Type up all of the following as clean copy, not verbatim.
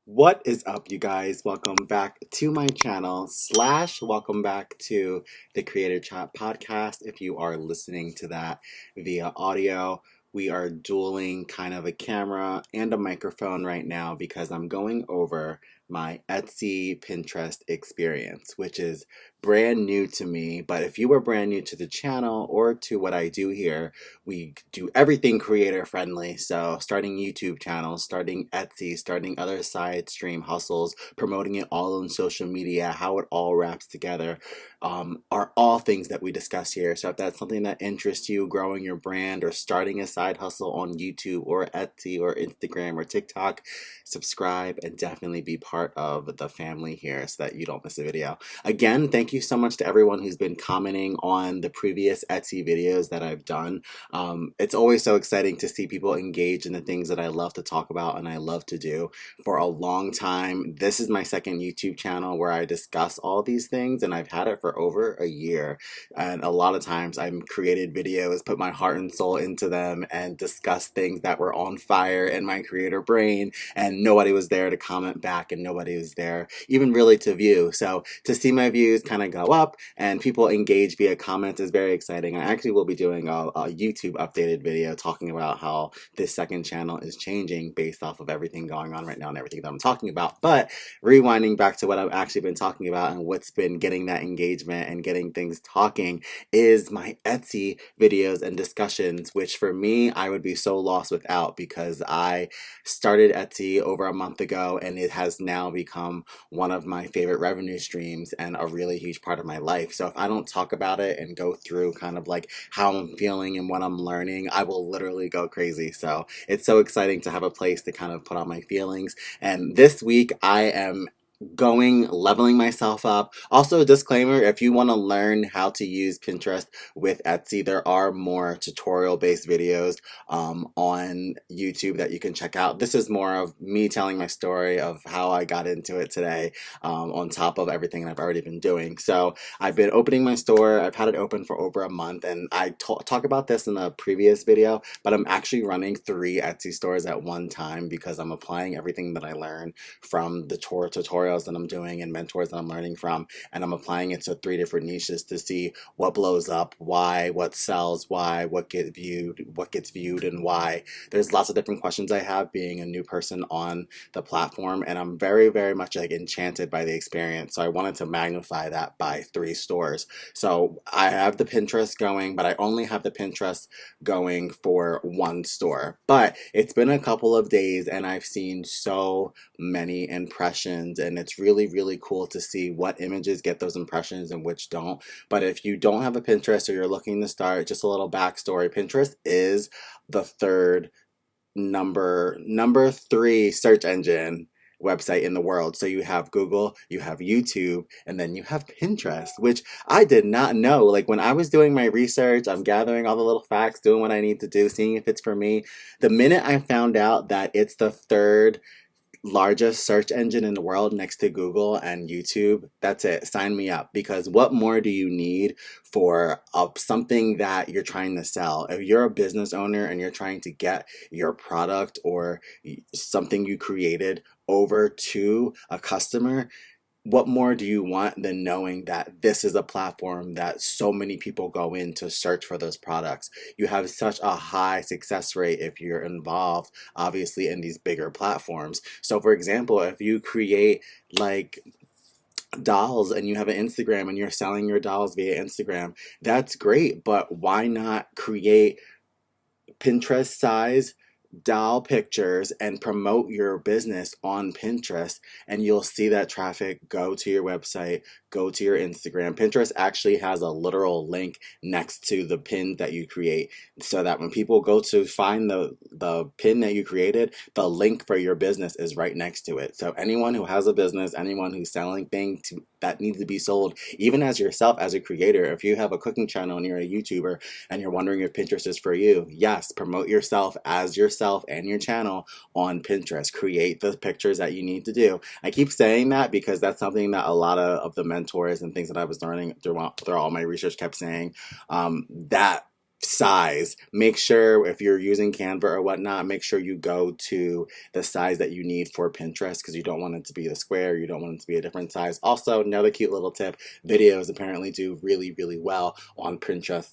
What is up, you guys? Welcome back to my channel slash welcome back to the Creator Chat podcast. If you are listening to that via audio, we are dueling kind of a camera and a microphone right now because I'm going over my Etsy Pinterest experience, which is brand new to me. But if you were brand new to the channel or to what I do here, we do everything creator friendly. So starting YouTube channels, starting Etsy, starting other side stream hustles, promoting it all on social media, how it all wraps together, are all things that we discuss here. So if that's something that interests you, growing your brand or starting a side hustle on YouTube or Etsy or Instagram or TikTok, subscribe and definitely be part of the family here so that you don't miss a video. Again, thank you so much to everyone who's been commenting on the previous Etsy videos that I've done. It's always so exciting to see people engage in the things that I love to talk about and I love to do. For a long time, this is my second YouTube channel where I discuss all these things, and I've had it for over a year. And a lot of times I've created videos, put my heart and soul into them, and discuss things that were on fire in my creator brain, and nobody was there to comment back, and nobody was there even really to view. So to see my views kind of go up and people engage via comments is very exciting. I actually will be doing a YouTube updated video talking about how this second channel is changing based off of everything going on right now and everything that I'm talking about. But rewinding back to what I've actually been talking about and what's been getting that engagement and getting things talking is my Etsy videos and discussions, which for me, I would be so lost without, because I started Etsy over a month ago and it has now become one of my favorite revenue streams and a really huge part of my life. So if I don't talk about it and go through kind of like how I'm feeling and what I'm learning, I will literally go crazy. So it's so exciting to have a place to kind of put out my feelings. And this week I am leveling myself up. Also, a disclaimer, if you want to learn how to use Pinterest with Etsy, there are more tutorial based videos on YouTube that you can check out. This is more of me telling my story of how I got into it today, on top of everything I've already been doing. So I've been opening my store. I've had it open for over a month, and I talk about this in a previous video, but I'm actually running 3 Etsy stores at one time because I'm applying everything that I learn from the tutorials that I'm doing and mentors that I'm learning from, and I'm applying it to 3 different niches to see what blows up, why, what sells, why, what gets viewed, and why. There's lots of different questions I have being a new person on the platform, and I'm very, very much like enchanted by the experience. So I wanted to magnify that by 3 stores. So I have the Pinterest going, but I only have the Pinterest going for 1 store. But it's been a couple of days and I've seen so many impressions, and it's really, really cool to see what images get those impressions and which don't. But if you don't have a Pinterest or you're looking to start, just a little backstory: Pinterest is the third number 3 search engine website in the world. So you have Google, you have YouTube, and then you have Pinterest, which I did not know. Like when I was doing my research, I'm gathering all the little facts, doing what I need to do, seeing if it's for me. The minute I found out that it's the third largest search engine in the world next to Google and YouTube, that's it. Sign me up, because what more do you need for something that you're trying to sell? If you're a business owner and you're trying to get your product or something you created over to a customer, what more do you want than knowing that this is a platform that so many people go in to search for those products? You have such a high success rate if you're involved, obviously, in these bigger platforms. So for example, if you create like dolls and you have an Instagram and you're selling your dolls via Instagram, that's great, but why not create Pinterest size doll pictures and promote your business on Pinterest, and you'll see that traffic go to your website, go to your Instagram. Pinterest actually has a literal link next to the pin that you create, so that when people go to find the pin that you created, the link for your business is right next to it. So anyone who has a business, anyone who's selling things that needs to be sold, even as yourself as a creator, if you have a cooking channel and you're a YouTuber and you're wondering if Pinterest is for you, yes, promote yourself as yourself and your channel on Pinterest. Create the pictures that you need to do. I keep saying that because that's something that a lot of the mentors and things that I was learning throughout all my research kept saying, that size. Make sure if you're using Canva or whatnot, make sure you go to the size that you need for Pinterest, because you don't want it to be the square, you don't want it to be a different size. Also, another cute little tip, videos apparently do really, really well on Pinterest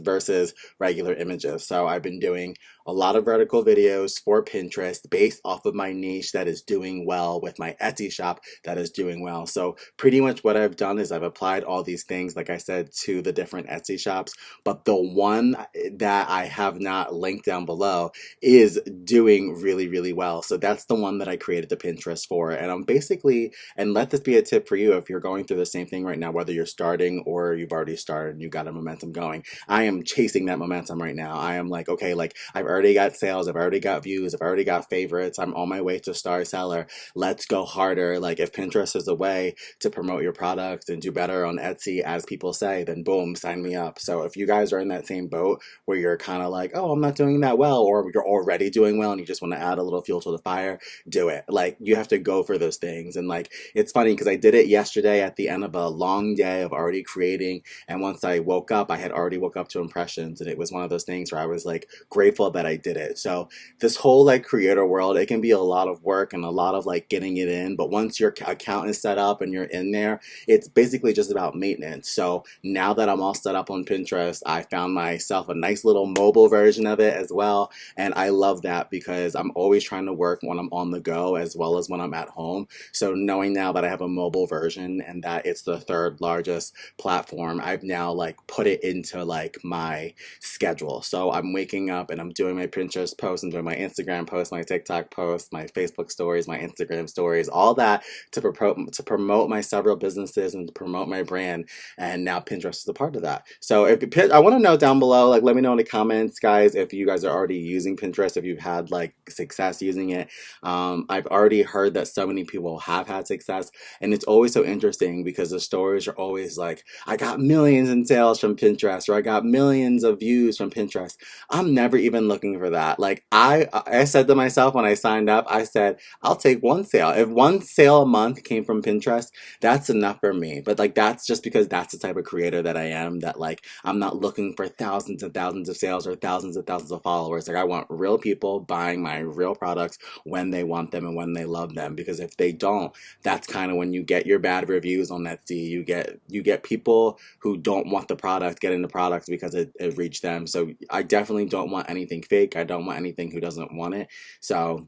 versus regular images. So I've been doing a lot of vertical videos for Pinterest based off of my niche that is doing well, with my Etsy shop that is doing well. So pretty much what I've done is I've applied all these things, like I said, to the different Etsy shops, but the one that I have not linked down below is doing really, really well. So that's the one that I created the Pinterest for. And I'm basically, and let this be a tip for you if you're going through the same thing right now, whether you're starting or you've already started and you got a momentum going. I am chasing that momentum right now. I am like, okay, like I've already got sales, I've already got views, I've already got favorites, I'm on my way to star seller. Let's go harder. Like if Pinterest is a way to promote your product and do better on Etsy, as people say, then boom, sign me up. So if you guys are in that same boat where you're kind of like, oh, I'm not doing that well, or you're already doing well and you just want to add a little fuel to the fire, do it. Like you have to go for those things. And like it's funny because I did it yesterday at the end of a long day of already creating, and once I woke up, I had already woke up to impressions, and it was one of those things where I was like grateful that I did it. So this whole like creator world, it can be a lot of work and a lot of like getting it in, but once your account is set up and you're in there, it's basically just about maintenance. So now that I'm all set up on Pinterest, I found myself a nice little mobile version of it as well, and I love that because I'm always trying to work when I'm on the go as well as when I'm at home. So knowing now that I have a mobile version and that it's the third largest platform, I've now like put it into like my schedule. So I'm waking up and I'm doing my Pinterest posts, I'm doing my Instagram posts, my TikTok posts, my Facebook stories, my Instagram stories, all that to promote my several businesses and to promote my brand. And now Pinterest is a part of that. So if I want to know down below, like let me know in the comments, guys, if you guys are already using Pinterest, if you've had like success using it. I've already heard that so many people have had success, and it's always so interesting because the stories are always like, I got millions in sales from Pinterest, or I got millions of views from Pinterest. I'm never even looking for that. Like I said to myself when I signed up, I said, I'll take one sale. If one sale a month came from Pinterest, that's enough for me. But like that's just because that's the type of creator that I am, that like I'm not looking for thousands and thousands of sales or thousands and thousands of followers. Like I want real people buying my real products when they want them and when they love them. Because if they don't, that's kind of when you get your bad reviews on Etsy. You get people who don't want the product getting the product because it reached them. So I definitely don't want anything fake. I don't want anything who doesn't want it. So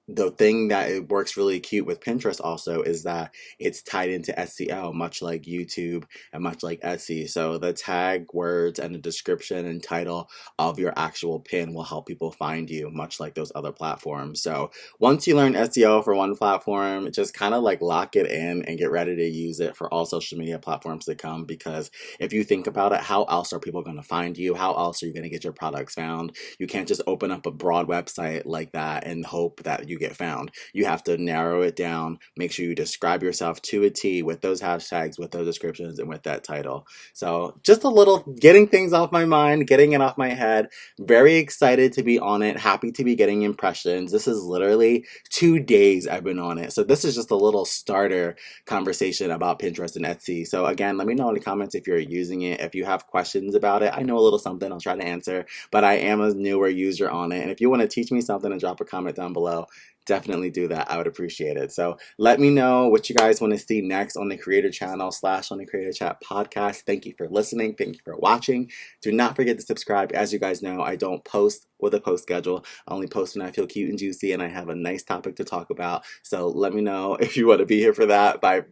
the thing that it works really cute with Pinterest also is that it's tied into SEO, much like YouTube and much like Etsy. So the tag words and the description and title of your actual pin will help people find you, much like those other platforms. So once you learn SEO for one platform, just kind of like lock it in and get ready to use it for all social media platforms to come. Because if you think about it, how else are people going to find you? How else are you going to get your products found? You can't just open up a broad website like that and hope that you get found. You have to narrow it down, make sure you describe yourself to a T with those hashtags, with those descriptions, and with that title. So just a little getting things off my mind, getting it off my head. Very excited to be on it, happy to be getting impressions. This is literally 2 days I've been on it. So this is just a little starter conversation about Pinterest and Etsy. So again, let me know in the comments if you're using it. If you have questions about it, I know a little something, I'll try to answer, but I am a newer user on it. And if you want to teach me something and drop a comment down below, definitely do that. I would appreciate it. So let me know what you guys want to see next on the Creator Channel / on the Creator Chat podcast. Thank you for listening. Thank you for watching. Do not forget to subscribe. As you guys know, I don't post with a post schedule. I only post when I feel cute and juicy and I have a nice topic to talk about. So let me know if you want to be here for that by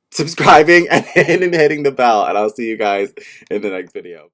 subscribing and hitting the bell. And I'll see you guys in the next video.